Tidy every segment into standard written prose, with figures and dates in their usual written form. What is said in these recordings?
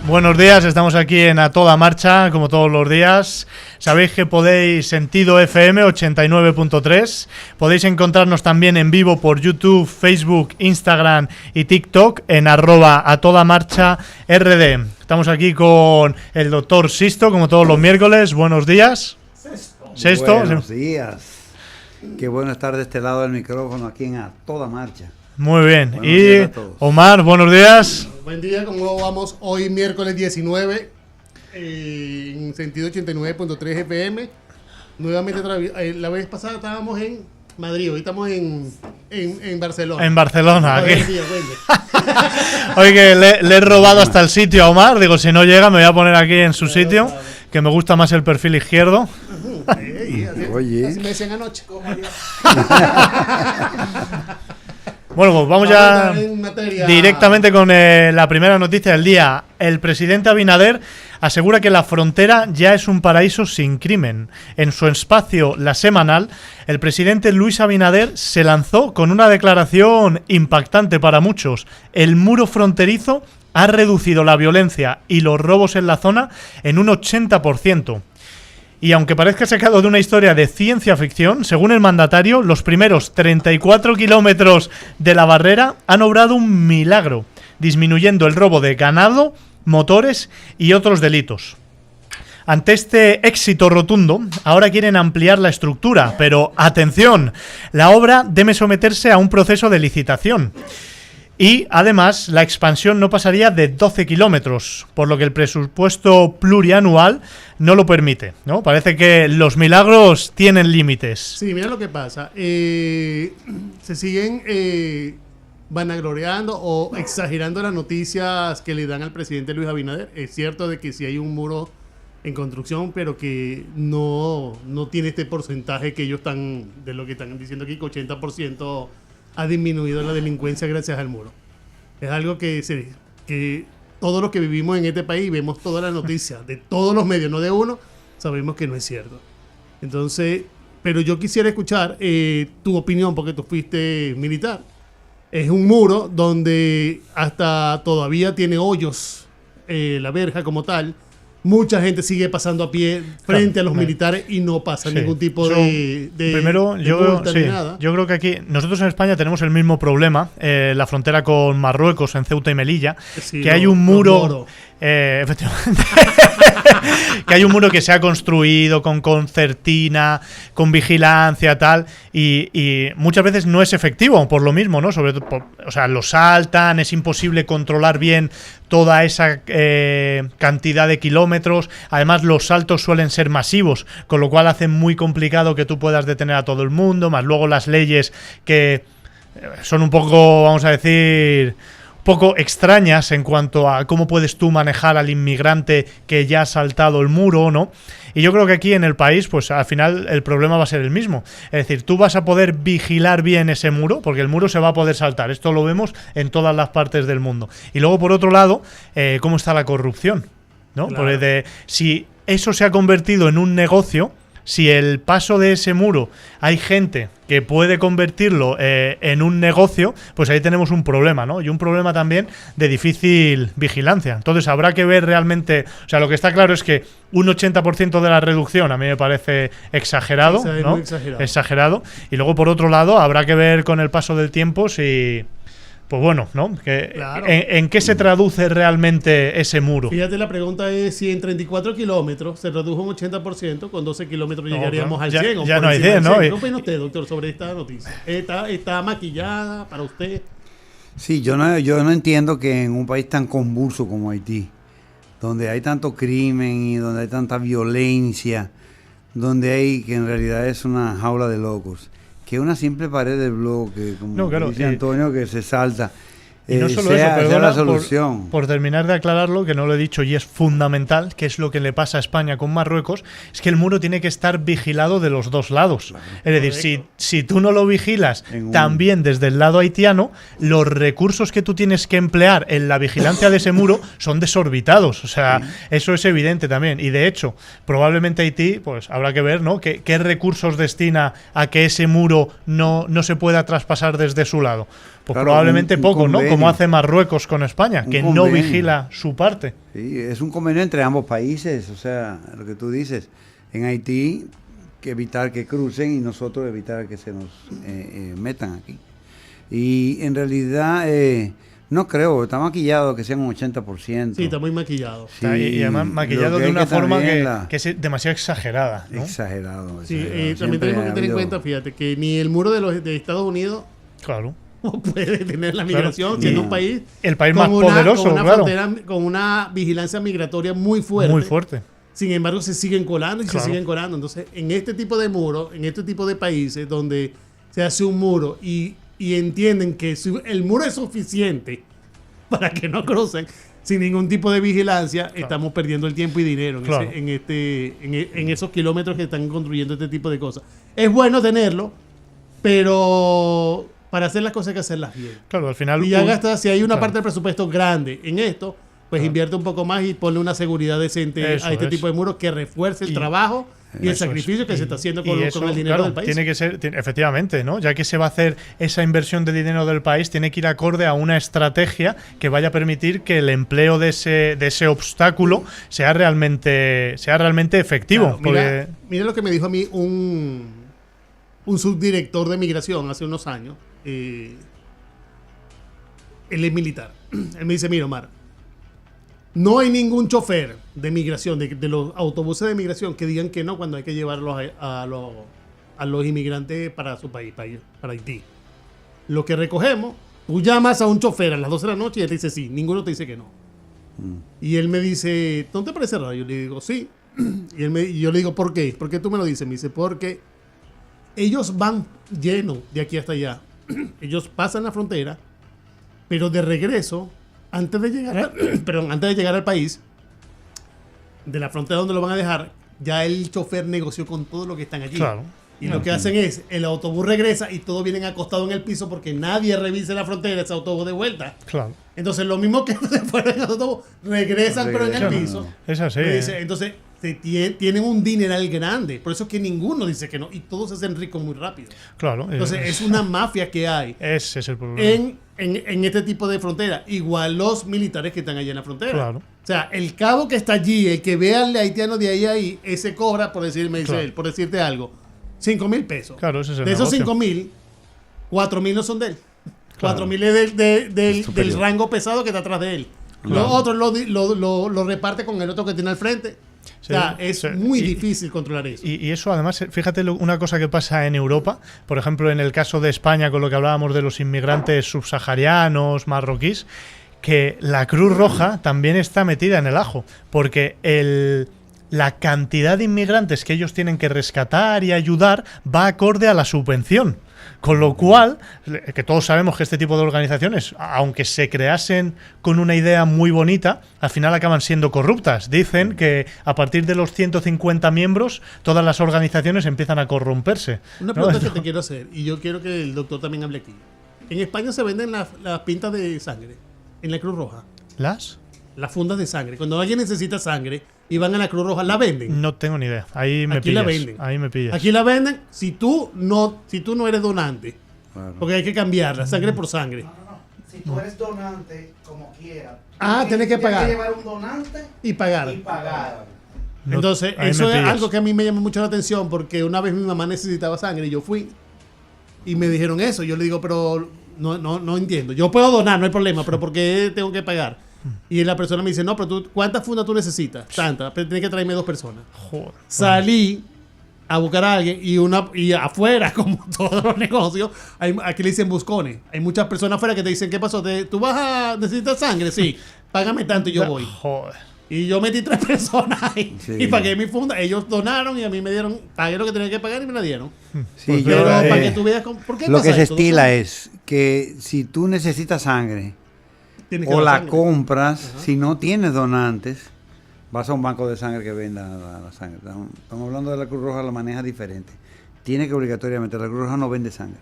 Buenos días, estamos aquí en A Toda Marcha, como todos los días. Sabéis que podéis, Sentido FM 89.3, podéis encontrarnos también en vivo por YouTube, Facebook, Instagram y TikTok en @atodamarcha_rd. Estamos aquí con el doctor Sisto, como todos los miércoles. Buenos días. Sexto. Buenos días. Qué bueno estar de este lado del micrófono aquí en A Toda Marcha. Muy bien. Buenos y días a todos. Omar, buenos días. Buen día, ¿cómo vamos? Hoy miércoles 19 en Sentido 89.3 FM. Nuevamente, la vez pasada estábamos en Madrid, hoy estamos en Barcelona. En Barcelona. Buen Aquí. día, buen día. Oye, que le he robado hasta el sitio a Omar. Digo, si no llega, me voy a poner aquí en su sitio, que me gusta más el perfil izquierdo. Oye. Así me decían anoche. Bueno, pues vamos ya en materia. directamente con la primera noticia del día. El presidente Abinader asegura que la frontera ya es un paraíso sin crimen. En su espacio La Semanal, el presidente Luis Abinader se lanzó con una declaración impactante para muchos. El muro fronterizo ha reducido la violencia y los robos en la zona en un 80%. Y aunque parezca sacado de una historia de ciencia ficción, según el mandatario, los primeros 34 kilómetros de la barrera han obrado un milagro, disminuyendo el robo de ganado, motores y otros delitos. Ante este éxito rotundo, ahora quieren ampliar la estructura, pero atención, la obra debe someterse a un proceso de licitación. Y, además, la expansión no pasaría de 12 kilómetros, por lo que el presupuesto plurianual no lo permite, ¿no? Parece que los milagros tienen límites. Sí, mira lo que pasa. Se siguen vanagloriando o exagerando las noticias que le dan al presidente Luis Abinader. Es cierto de que sí hay un muro en construcción, pero que no tiene este porcentaje que ellos están, de lo que están diciendo aquí, que 80% ha disminuido la delincuencia gracias al muro. Es algo que todos los que vivimos en este país, vemos todas las noticias de todos los medios, no de uno, sabemos que no es cierto. Entonces, pero yo quisiera escuchar tu opinión, porque tú fuiste militar. Es un muro donde hasta todavía tiene hoyos la verja como tal. Mucha gente sigue pasando a pie frente a los militares y no pasa ningún tipo de primero, multa ni nada. yo creo que aquí, nosotros en España tenemos el mismo problema, la frontera con Marruecos, en Ceuta y Melilla, Sí, que hay un muro, efectivamente, que hay un muro que se ha construido con concertina, con vigilancia, tal, y muchas veces no es efectivo por lo mismo, ¿no? Sobre todo, o sea, lo saltan, es imposible controlar bien toda esa cantidad de kilómetros. Además, los saltos suelen ser masivos, con lo cual hace muy complicado que tú puedas detener a todo el mundo, más luego las leyes que son un poco, vamos a decir, poco extrañas en cuanto a cómo puedes tú manejar al inmigrante que ya ha saltado el muro, ¿no? Y yo creo que aquí en el país, pues al final el problema va a ser el mismo. Es decir, tú vas a poder vigilar bien ese muro, porque el muro se va a poder saltar. Esto lo vemos en todas las partes del mundo. Y luego, por otro lado, cómo está la corrupción, ¿no? Claro. Porque si eso se ha convertido en un negocio, si el paso de ese muro hay gente que puede convertirlo en un negocio, pues ahí tenemos un problema, ¿no? Y un problema también de difícil vigilancia. Entonces habrá que ver realmente, o sea, lo que está claro es que un 80% de la reducción a mí me parece exagerado, Sí, ¿no? muy exagerado. Exagerado. Y luego, por otro lado, habrá que ver con el paso del tiempo si... Pues bueno, ¿no? Claro. ¿En qué se traduce realmente ese muro? Fíjate, la pregunta es si en 34 kilómetros se redujo un 80%, con 12 kilómetros No, llegaríamos al ya- 100. o ya por no hay encima 100, del ¿no? 100. ¿Qué opina usted, doctor, sobre esta noticia? ¿Está maquillada para usted? Sí, yo no entiendo que en un país tan convulso como Haití, donde hay tanto crimen y donde hay tanta violencia, donde hay que en realidad es una jaula de locos, que una simple pared de bloque, como No, claro, dice Antonio, que se salta, Y no solo sea eso, perdona la solución. por terminar de aclararlo, que no lo he dicho y es fundamental, que es lo que le pasa a España con Marruecos, es que el muro tiene que estar vigilado de los dos lados. Es decir, si tú no lo vigilas también desde el lado haitiano, los recursos que tú tienes que emplear en la vigilancia de ese muro son desorbitados. O sea, eso es evidente también. Y de hecho, probablemente Haití, pues habrá que ver, ¿no? ¿Qué recursos destina a que ese muro no se pueda traspasar desde su lado? Pues Claro, probablemente un poco, ¿no? convenio, como hace Marruecos con España, que no vigila su parte. Sí, es un convenio entre ambos países, o sea, lo que tú dices, en Haití, que evitar que crucen y nosotros evitar que se nos metan aquí. Y en realidad, no creo, está maquillado que sea un 80%. Sí, está muy maquillado. Sí, y además maquillado de una forma que es demasiado exagerada, ¿no? Exagerado. Sí, exagerado. también tenemos que tener en cuenta, fíjate, que ni el muro de Estados Unidos Claro. puede tener la migración, Claro. siendo un país El país con más una, poderoso, con una claro. frontera, con una vigilancia migratoria muy fuerte. Muy fuerte. Sin embargo, se siguen colando y Claro. se siguen colando. Entonces, en este tipo de muros, en este tipo de países donde se hace un muro y entienden que el muro es suficiente para que no crucen sin ningún tipo de vigilancia, estamos perdiendo el tiempo y dinero Claro. en esos kilómetros que están construyendo este tipo de cosas. Es bueno tenerlo, pero para hacer las cosas hay que hacerlas bien. Claro, al final. Y ya gasta, si hay una claro. parte del presupuesto grande en esto, pues invierte un poco más y ponle una seguridad decente Eso a este es. tipo de muros que refuerce el trabajo y el Eso sacrificio es. que se está haciendo Y con eso, el dinero claro, del país. Tiene que ser, efectivamente, ¿no? Ya que se va a hacer esa inversión de dinero del país, tiene que ir acorde a una estrategia que vaya a permitir que el empleo de ese obstáculo sea realmente efectivo. Claro, mira lo que me dijo a mí un subdirector de migración hace unos años. Él es militar. Él me dice, mira, Omar, no hay ningún chofer de migración, de los autobuses de migración, que digan que no cuando hay que llevarlos a los inmigrantes para su país, para Haití. Lo que recogemos, tú llamas a un chofer a las 12 de la noche y él te dice sí, ninguno te dice que no. Y él me dice, ¿no te parece raro? Yo le digo, sí. Y yo le digo, ¿por qué? ¿Por qué tú me lo dices? Me dice, porque ellos van llenos de aquí hasta allá. Ellos pasan la frontera, pero de regreso, antes de llegar al país, de la frontera donde lo van a dejar, ya el chofer negoció con todo lo que están allí. Claro. Y lo que hacen es, el autobús regresa y todos vienen acostados en el piso porque nadie revisa la frontera, ese autobús de vuelta. Claro. Entonces, lo mismo que se fueron en el autobús, regresan pero en el Regresan. piso. Es así. Me dice, entonces, tienen un dineral grande. Por eso es que ninguno dice que no. Y todos se hacen ricos muy rápido. Claro. Entonces, es una mafia que hay Ese es el problema. en este tipo de frontera. Igual los militares que están allá en la frontera. Claro. O sea, el cabo que está allí, el que ve al haitiano de ahí a ahí, ese cobra, por decirme, dice Claro. él, por decirte algo, 5,000 pesos. Claro, ese es el De esos negocio. 5,000, 4,000 no son de él. Claro. 4,000 es del Superior. rango pesado que está atrás de él. Claro. Los otros lo reparte con el otro que tiene al frente. Sí, O sea, es sí. muy difícil controlar eso. Y eso además, fíjate una cosa que pasa en Europa, por ejemplo en el caso de España con lo que hablábamos de los inmigrantes subsaharianos, marroquíes, que la Cruz Roja también está metida en el ajo, porque la cantidad de inmigrantes que ellos tienen que rescatar y ayudar va acorde a la subvención. Con lo cual, que todos sabemos que este tipo de organizaciones, aunque se creasen con una idea muy bonita, al final acaban siendo corruptas. Dicen que a partir de los 150 miembros, todas las organizaciones empiezan a corromperse. Una pregunta que te quiero hacer, y yo quiero que el doctor también hable aquí. En España se venden las pintas de sangre en la Cruz Roja. ¿Las? Las fundas de sangre. Cuando alguien necesita sangre y van a la Cruz Roja, la venden. No tengo ni idea. Ahí me Aquí pillas. la venden. Ahí me pillas. Aquí la venden si tú no eres donante. Claro. Porque hay que cambiarla, sangre por sangre. No. Si tú eres donante, como quieras. Tienes que pagar. Tienes que llevar un donante Y pagar. y pagar. No, Entonces, ahí eso me es pillas. algo que a mí me llama mucho la atención porque una vez mi mamá necesitaba sangre y yo fui y me dijeron eso. Yo le digo, pero no entiendo. Yo puedo donar, no hay problema, pero ¿por qué tengo que pagar? Y la persona me dice, no, pero ¿cuántas fundas tú necesitas? Tantas, pero tienes que traerme 2 personas. Joder. Salí a buscar a alguien y afuera, como todos los negocios, aquí le dicen buscones. Hay muchas personas afuera que te dicen, ¿qué pasó? ¿Tú necesitas sangre? Sí, págame tanto y yo voy. Joder. Y yo metí 3 personas ahí Sí. y pagué mi funda. Ellos donaron y a mí me dieron, pagué lo que tenía que pagar y me la dieron. Sí, Pero yo, para que tú veas, ¿por qué lo pasa que se esto, estila doctor? es que si tú necesitas sangre Tienes que o dar la sangre. compras, si no tienes donantes, vas a un banco de sangre que venda la sangre. Estamos hablando de la Cruz Roja, la maneja diferente. Tiene que obligatoriamente, la Cruz Roja no vende sangre.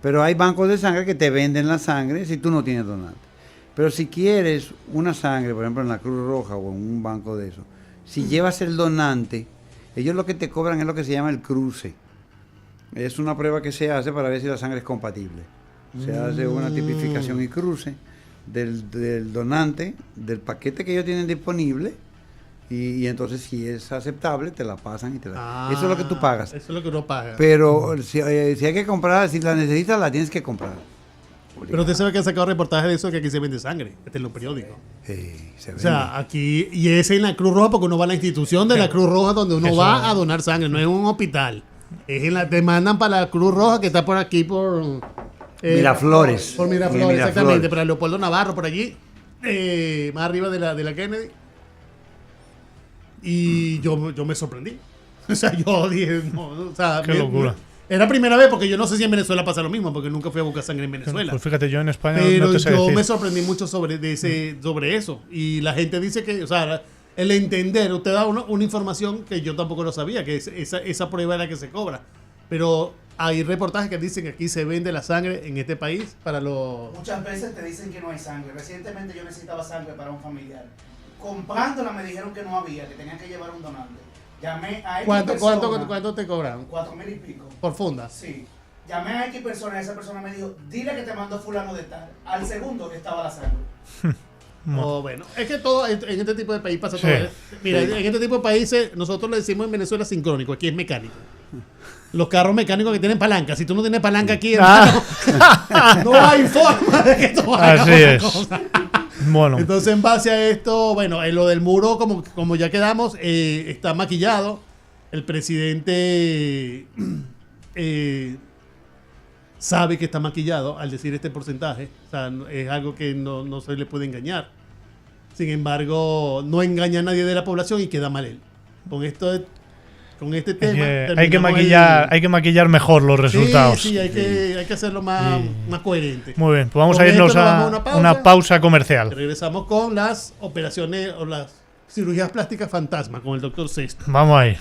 Pero hay bancos de sangre que te venden la sangre si tú no tienes donante. Pero si quieres una sangre, por ejemplo en la Cruz Roja o en un banco de eso, si llevas el donante, ellos lo que te cobran es lo que se llama el cruce. Es una prueba que se hace para ver si la sangre es compatible. Se hace una tipificación y cruce. del donante, del paquete que ellos tienen disponible, y entonces si es aceptable, te la pasan y te la... eso es lo que tú pagas. Eso es lo que uno paga. Pero si hay que comprar, si la necesitas, la tienes que comprar. Pero usted sabe que han sacado reportajes de eso, que aquí se vende sangre. Este es los periódicos. Sí, se O vende. sea, aquí, y es en la Cruz Roja, porque uno va a la institución de la Cruz Roja donde uno Eso va es. a donar sangre, no es un hospital. Es en la, te mandan para la Cruz Roja, que está por aquí, por Miraflores. Por Miraflores, Miraflores. exactamente, para Leopoldo Navarro, por allí, más arriba de la Kennedy. Y yo me sorprendí. O sea, yo dije, no, o sea, Qué locura. Era primera vez, porque yo no sé si en Venezuela pasa lo mismo, porque nunca fui a buscar sangre en Venezuela. Pues fíjate, yo en España Pero no te sé yo decir. me sorprendí mucho sobre eso. Y la gente dice que, o sea, el entender, usted da una información que yo tampoco lo sabía, que esa prueba es la que se cobra. Pero hay reportajes que dicen que aquí se vende la sangre en este país para los... Muchas veces te dicen que no hay sangre. Recientemente yo necesitaba sangre para un familiar. Comprándola me dijeron que no había, que tenía que llevar un donante. Llamé a X persona, ¿Cuánto te cobran? 4,000 y pico. ¿Por funda? Sí. Llamé a X persona y esa persona me dijo, dile que te mandó fulano de tal. Al segundo estaba la sangre. Oh, bueno, es que todo en este tipo de país pasa Sí. todo. Mira, en este tipo de países nosotros le decimos en Venezuela sincrónico, aquí es mecánico. Los carros mecánicos que tienen palanca, si tú no tienes palanca aquí, hermano, no hay forma de que tú hagas Así otra es. cosa. Bueno, Entonces, en base a esto, bueno, en lo del muro, como ya quedamos, está maquillado. El presidente sabe que está maquillado al decir este porcentaje. O sea, es algo que no se le puede engañar. Sin embargo, no engaña a nadie de la población y queda mal él. Con este es tema. que terminamos hay que maquillar mejor los resultados. Sí, hay que hacerlo más coherente. Muy bien, pues vamos Con a irnos esto nos vamos a a una pausa comercial. Regresamos con las operaciones o las cirugías plásticas fantasma con el doctor Sesto. Vamos ahí.